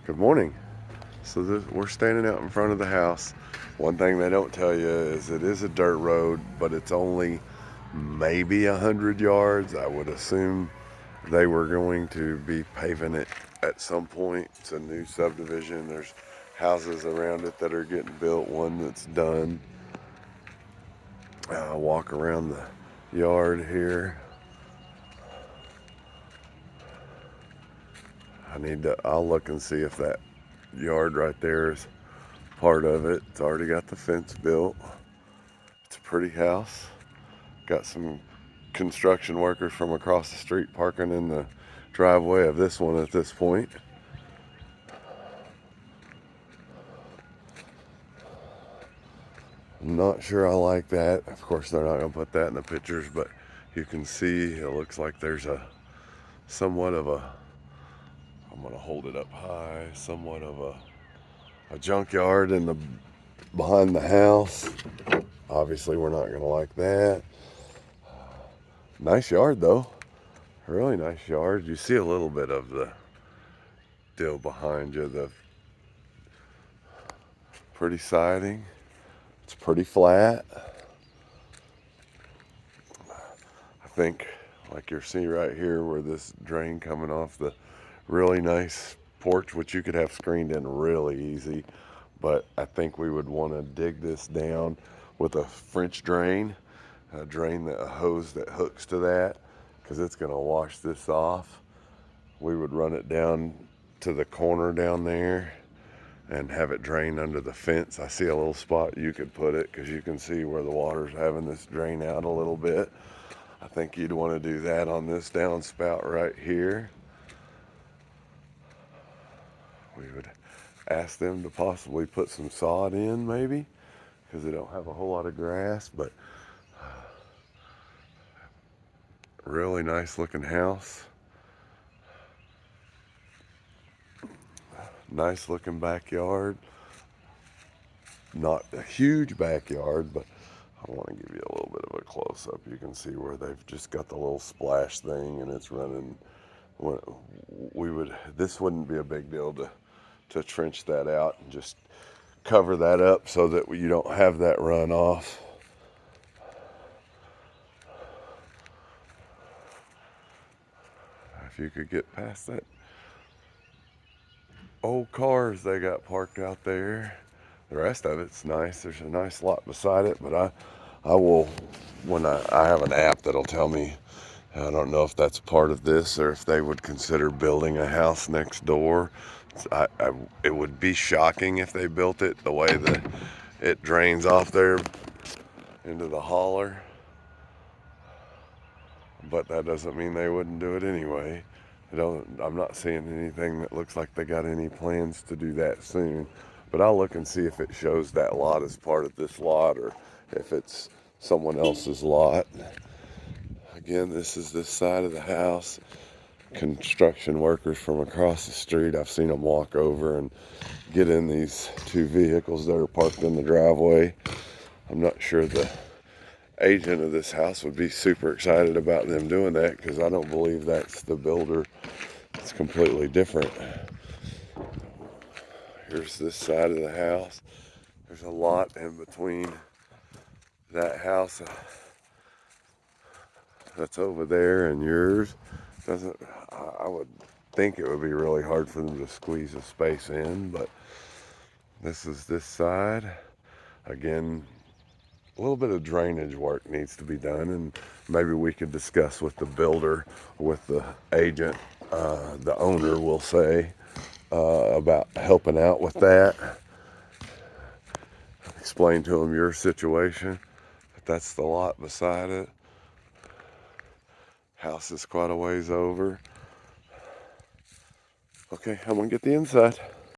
Good morning. So we're standing out in front of the house. One thing they don't tell you is it is a dirt road, but it's only maybe 100 yards. I would assume they were going to be paving it at some point. It's a new subdivision. There's houses around it that are getting built, one that's done. I'll walk around the yard here. I'll look and see if that yard right there is part of it. It's already got the fence built. It's a pretty house. Got some construction workers from across the street parking in the driveway of this one at this point. I'm not sure I like that. Of course, they're not going to put that in the pictures, but you can see it looks like there's somewhat of a, I'm going to hold it up high, somewhat of a junkyard behind the house. Obviously, we're not going to like that. Nice yard, though. Really nice yard. You see a little bit of the deal behind you, the pretty siding. It's pretty flat. I think, like you're seeing right here, where this drain coming off the really nice porch, which you could have screened in really easy, but I think we would want to dig this down with a French drain, a hose that hooks to that, because it's going to wash this off. We would run it down to the corner down there and have it drain under the fence. I see a little spot you could put it, because you can see where the water's having this drain out a little bit. I think you'd want to do that on this downspout right here. We would ask them to possibly put some sod in, maybe, because they don't have a whole lot of grass, but really nice looking house. Nice looking backyard. Not a huge backyard, but I want to give you a little bit of a close up. You can see where they've just got the little splash thing and it's running. This wouldn't be a big deal to trench that out and just cover that up so that you don't have that runoff. If you could get past that old cars they got parked out there. The rest of it's nice. There's a nice lot beside it, but I will, when I have an app that'll tell me, I don't know if that's part of this or if they would consider building a house next door. It would be shocking if they built it the way that it drains off there into the holler, but that doesn't mean they wouldn't do it anyway. I'm not seeing anything that looks like they got any plans to do that soon, but I'll look and see if it shows that lot as part of this lot or if it's someone else's lot. Again, this is this side of the house. Construction workers from across the street, I've seen them walk over and get in these two vehicles that are parked in the driveway. I'm not sure the agent of this house would be super excited about them doing that, because I don't believe that's the builder. It's completely different. Here's this side of the house. There's a lot in between that house that's over there and yours. I would think it would be really hard for them to squeeze a space in, but this is this side. Again, a little bit of drainage work needs to be done, and maybe we could discuss with the builder, with the agent, the owner will say, about helping out with that. Explain to them your situation. But that's the lot beside it. House is quite a ways over. Okay, I'm gonna get the inside.